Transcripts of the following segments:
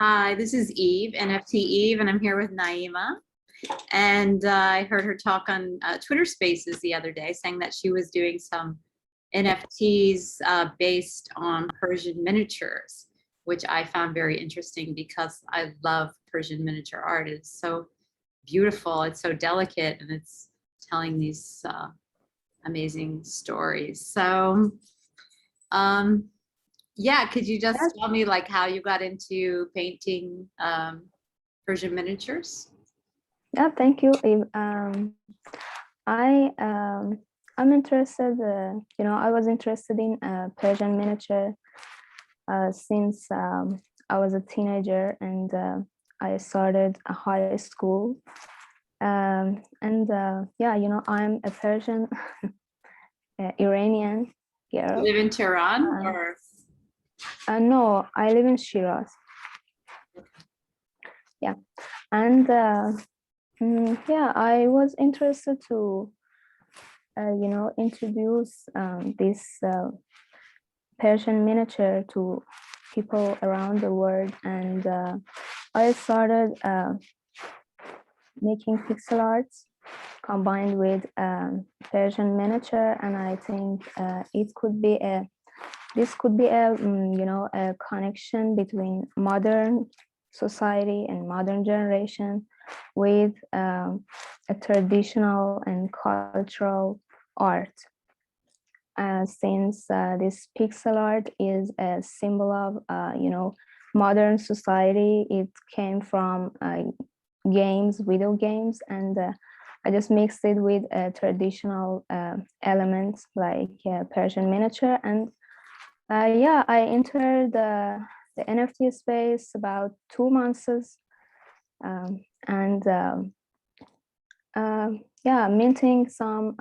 Hi, this is Eve, NFT Eve, and I'm here with Naima. And I heard her talk on Twitter Spaces the other day, saying that she was doing some NFTs based on Persian miniatures, which I found very interesting because I love Persian miniature art. It's so beautiful, it's so delicate, and it's telling these amazing stories. So, yeah, could you just Yes. tell me like how you got into painting Persian miniatures? Yeah, thank you, Eve. I'm interested. I was interested in Persian miniature since I was a teenager, and I started a high school. Yeah, I'm a Persian Iranian You girl. live in Tehran Uh, or? no, I live in Shiraz. Yeah, and yeah, I was interested to introduce this Persian miniature to people around the world, and I started making pixel arts combined with Persian miniature, and I think this could be a connection between modern society and modern generation with a traditional and cultural art. Since this pixel art is a symbol of modern society, it came from video games, and I just mixed it with traditional elements like Persian miniature. And yeah, I entered the NFT space about 2 months, and yeah, minting some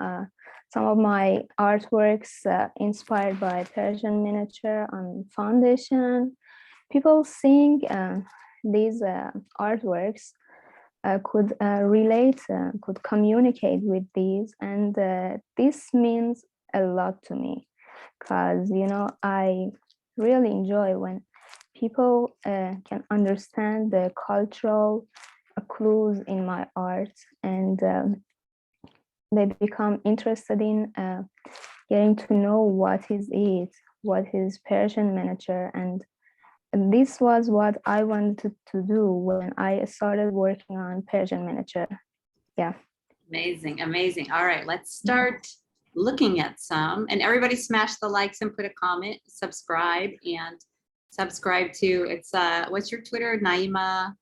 of my artworks inspired by Persian miniature on foundation. People seeing these artworks could relate, could communicate with these, and this means a lot to me, because I really enjoy when people can understand the cultural clues in my art, and they become interested in getting to know what is Persian miniature. And this was what I wanted to do when I started working on Persian miniature. Yeah. Amazing, amazing. All right, let's start looking at some. And everybody smash the likes and put a comment, subscribe, and subscribe to, it's what's your Twitter? Naima.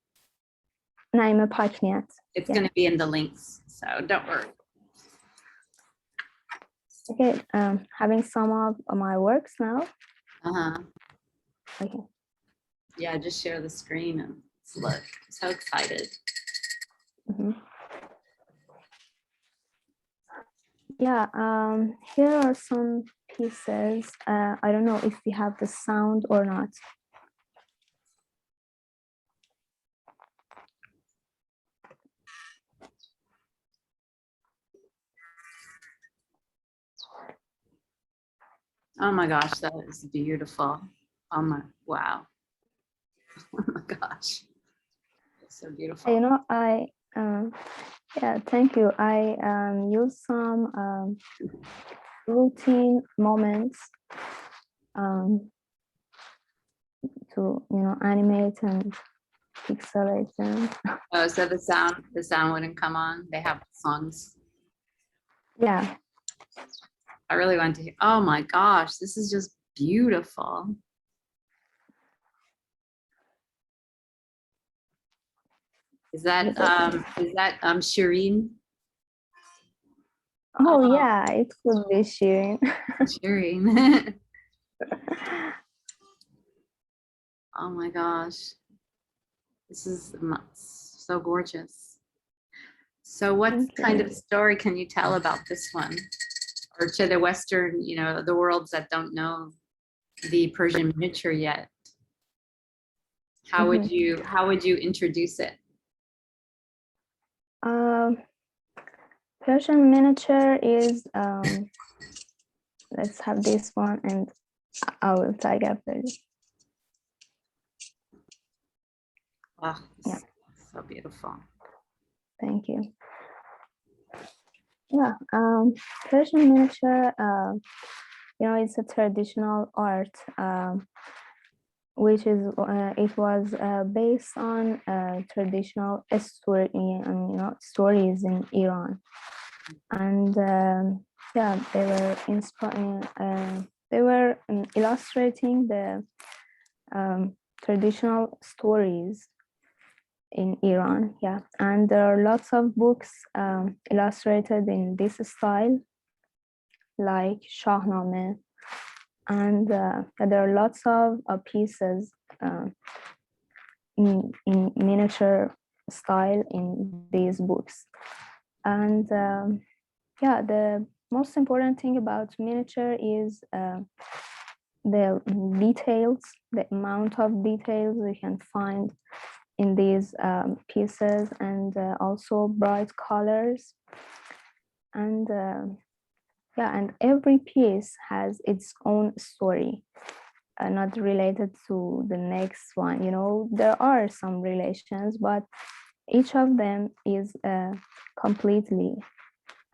Naime Pakniat. It's Yeah. going to be in the links, so don't worry. Okay, having some of my works now. Uh-huh. Okay. Yeah, just share the screen and look. I'm so excited. Mm-hmm. Yeah, here are some pieces. I don't know if we have the sound or not. Oh my gosh, that is beautiful. Oh my, wow. Oh my gosh. It's so beautiful. Yeah, thank you. I use some routine moments to animate and pixelate them. Oh, so the sound wouldn't come on. They have songs. Yeah. I really want to hear. Oh my gosh, this is just beautiful. Is that Shireen? Oh yeah, it could be Shirin. Shireen. Oh my gosh. This is so gorgeous. So what kind of story can you tell about this one? Or to the Western, the worlds that don't know the Persian miniature yet? How would you introduce it? Persian miniature is let's have this one, and I will tag after this. Wow, Yeah, so beautiful. thank you. Yeah, Persian miniature, it's a traditional art, which is it was based on traditional story, stories in Iran, and yeah, they were inspiring. They were illustrating the traditional stories in Iran. Yeah, and there are lots of books illustrated in this style, like Shahnameh, and there are lots of pieces in miniature style in these books. And yeah, the most important thing about miniature is the details, the amount of details we can find in these pieces, and also bright colors. And yeah, and every piece has its own story, not related to the next one. There are some relations, but each of them is completely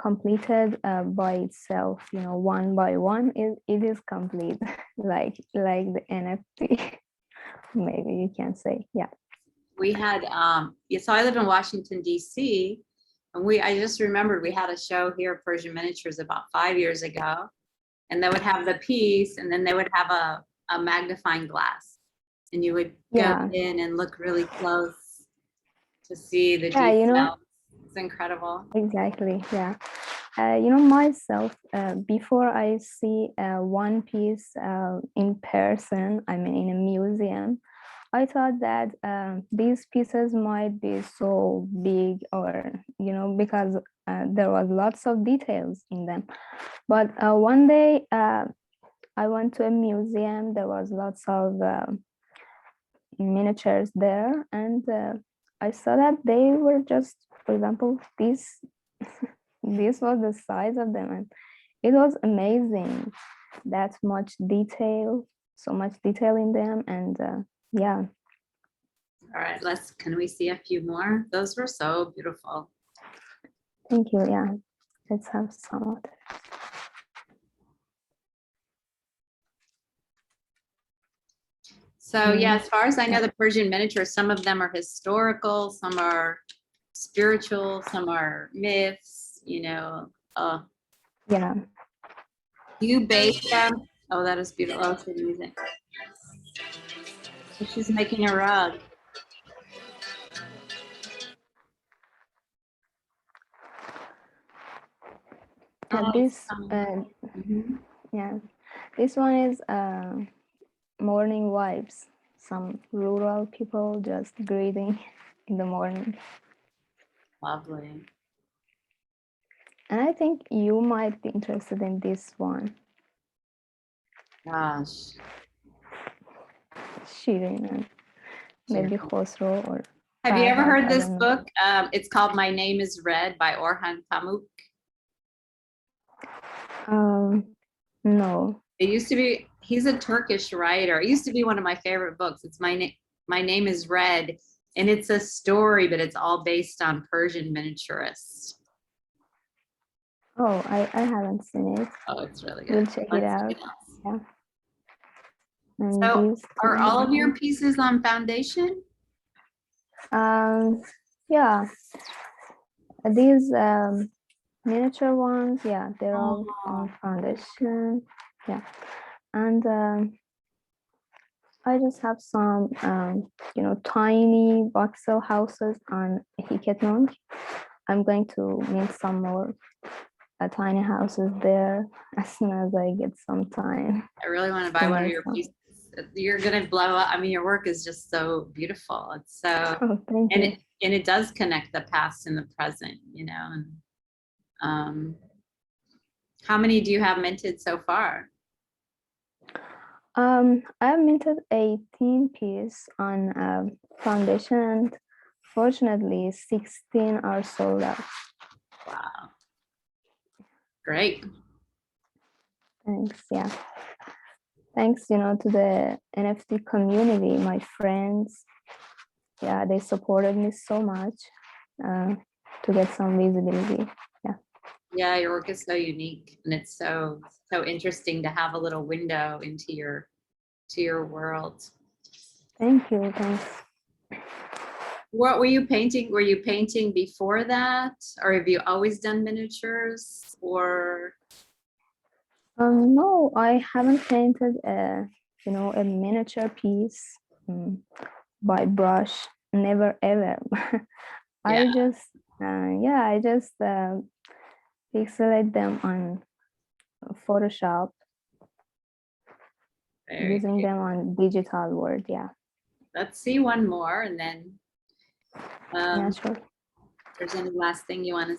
completed by itself. One by one, it is complete, like the NFT. Maybe you can say, yeah. We had, so I live in Washington, DC, and I just remembered we had a show here, Persian Miniatures, about 5 years ago. And they would have the piece, and then they would have a magnifying glass. And you would go Yeah, in and look really close to see the yeah, details. It's incredible. exactly, yeah. Myself, before I see one piece in person, I mean in a museum, I thought that these pieces might be so big, or because there was lots of details in them. But one day I went to a museum. There was lots of miniatures there, and I saw that they were just, for example, this was the size of them, and it was amazing. That much detail, so much detail in them, and yeah. All right, can we see a few more? Those were so beautiful. Thank you. Yeah, let's have some of it. So yeah, as far as I know, the Persian miniatures, some of them are historical, some are spiritual, some are myths, Yeah. you base them. Oh, that is beautiful. Oh, it's good music. So she's making a rug. Yeah, Oh, this mhm. yeah, this one is morning vibes. Some rural people just greeting in the morning. Lovely. And I think you might be interested in this one. Gosh. Shirin and maybe Khosrow or Have you ever Farhad, heard I this don't know. book? It's called My Name is Red by Orhan Pamuk. No. It used to be, he's a Turkish writer. It used to be one of my favorite books. It's My Name is Red. And it's a story, but it's all based on Persian miniaturists. Oh, I haven't seen it. Oh, it's really We'll good. check it Let's out. check it out. Yeah. And So these are all of your two. pieces on foundation? Yeah. These miniature ones, yeah, they're all on foundation. Yeah. And I just have some tiny voxel houses on Hiketnon. I'm going to make some more tiny houses there as soon as I get some time I really want to to buy one of make your some. pieces. You're gonna blow up. I mean, your work is just so beautiful. It's so, Oh, thank and you. it does connect the past and the present, And how many do you have minted so far? I minted 18 piece on foundation, and fortunately 16 are sold out. Wow. Great. Thanks. Yeah. Thanks, to the NFT community, my friends, yeah, they supported me so much to get some visibility. Yeah, your work is so unique, and it's so interesting to have a little window into your world. Thank you. Thanks. What were you painting? Were you painting before that, or have you always done miniatures? Or No, I haven't painted a a miniature piece by brush. Never ever. yeah, I just pixelate them on Photoshop very. using them on digital world. Yeah. Let's see one more, and then Yeah, if sure. there's any last thing you want to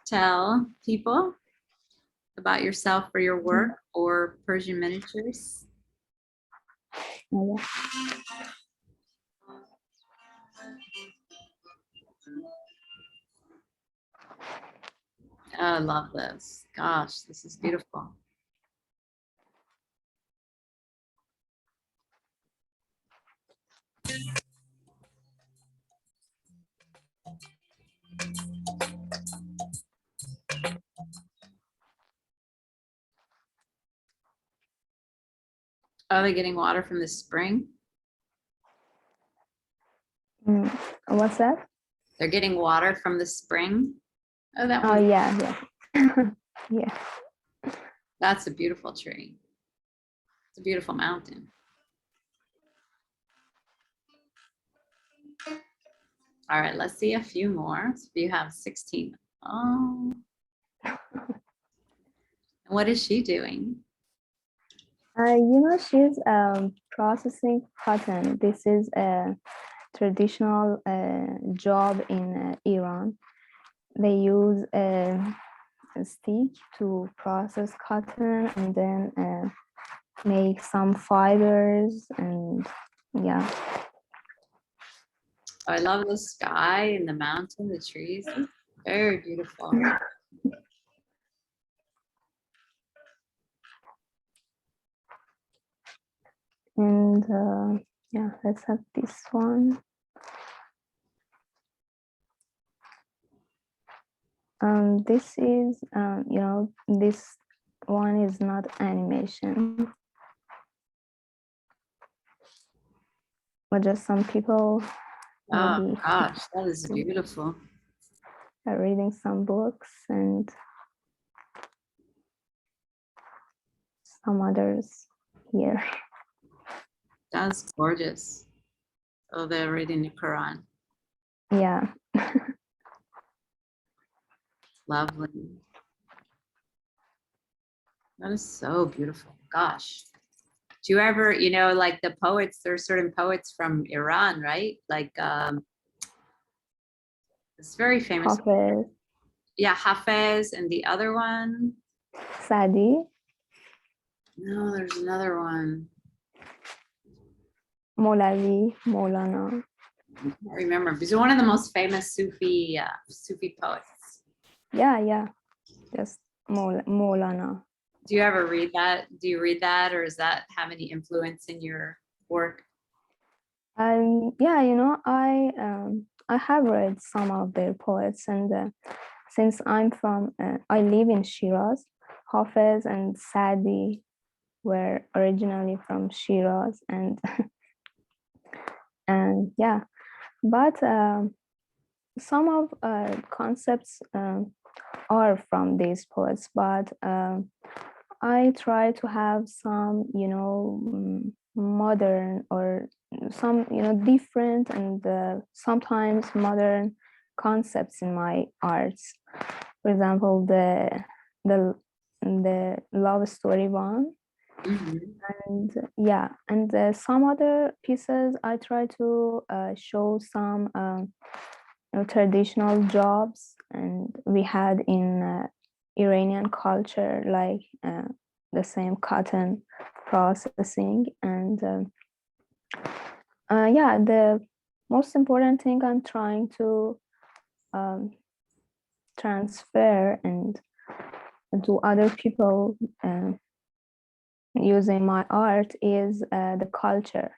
tell people about yourself or your work or Persian miniatures. Yeah. Oh, I love this. Gosh, this is beautiful. Are they getting water from the spring? What's that? They're getting water from the spring. Oh, that Oh, one. yeah, yeah. Yeah. That's a beautiful tree. It's a beautiful mountain. All right, let's see a few more. So you have 16. Oh, what is she doing? She's processing cotton. This is a traditional job in Iran. They use a stick to process cotton and then make some fibers and yeah. Oh, I love the sky and the mountain, the trees. Very beautiful. And yeah, let's have this one. This is this one is not animation, but just some people Oh maybe gosh, that is beautiful. are reading some books and some others here. That's gorgeous. Oh, they're reading the Quran. Yeah. Lovely. That is so beautiful. Gosh. Do you ever, like the poets, there's certain poets from Iran, right? Like it's very famous. Hafiz, Yeah, Hafez, and the other one. Sadi, No, there's another one. Molavi, Molana. I can't remember. He's one of the most famous Sufi poets. Yeah. Just Molana. Do you ever read that? Do you read that, or does that have any influence in your work? Yeah, I have read some of their poets, and since I live in Shiraz, Hafiz and Sadi were originally from Shiraz, and and yeah, but some of concepts are from these poets, but I try to have some, modern or some, different and sometimes modern concepts in my arts. For example, the the love story one, Mhm. and yeah, and some other pieces I try to show some traditional jobs and we had in Iranian culture, like the same cotton processing. And yeah, the most important thing I'm trying to um, transfer and to other people using my art is the culture.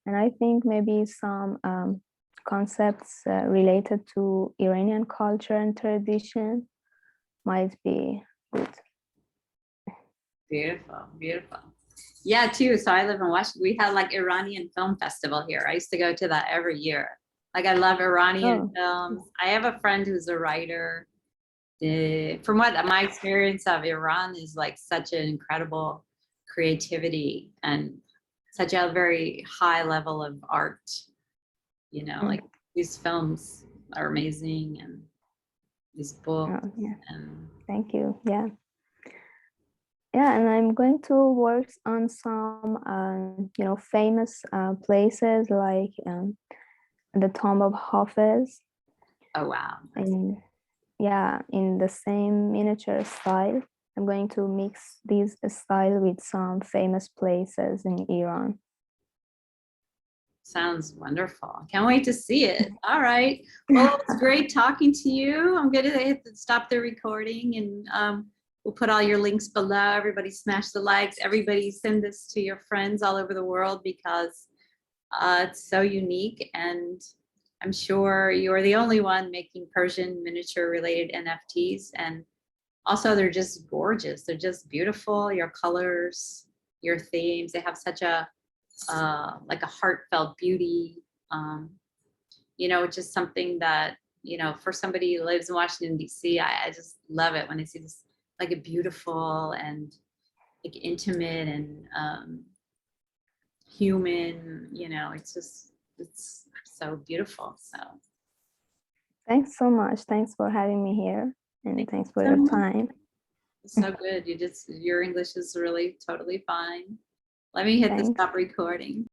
and I think maybe some concepts related to Iranian culture and tradition might be good. Beautiful, beautiful. Yeah, too. So I live in Washington. We had like Iranian Film Festival here. I used to go to that every year. Like I love Iranian films. I have a friend who's a writer. From what my experience of Iran is like such an incredible creativity and such a very high level of art. You know, like these films are amazing and these books. Oh, yeah. And Thank you. Yeah. Yeah, and I'm going to work on some, famous places like the Tomb of Hafiz. oh wow. And yeah, in the same miniature style. I'm going to mix this style with some famous places in Iran. Sounds wonderful. Can't wait to see it. All right. Well, it's great talking to you. I'm going to stop the recording and we'll put all your links below. Everybody smash the likes. Everybody send this to your friends all over the world because it's so unique. And I'm sure you're the only one making Persian miniature related NFTs. And also they're just gorgeous. They're just beautiful. Your colors, your themes, they have such a like a heartfelt beauty, just something that, for somebody who lives in Washington, D.C., I just love it when I see this, like a beautiful and like intimate and human, it's so beautiful. So Thanks so much. Thanks for having me here, and thanks for so your much. time. It's so good. Your English is really totally fine. Let me hit the Thanks. stop recording.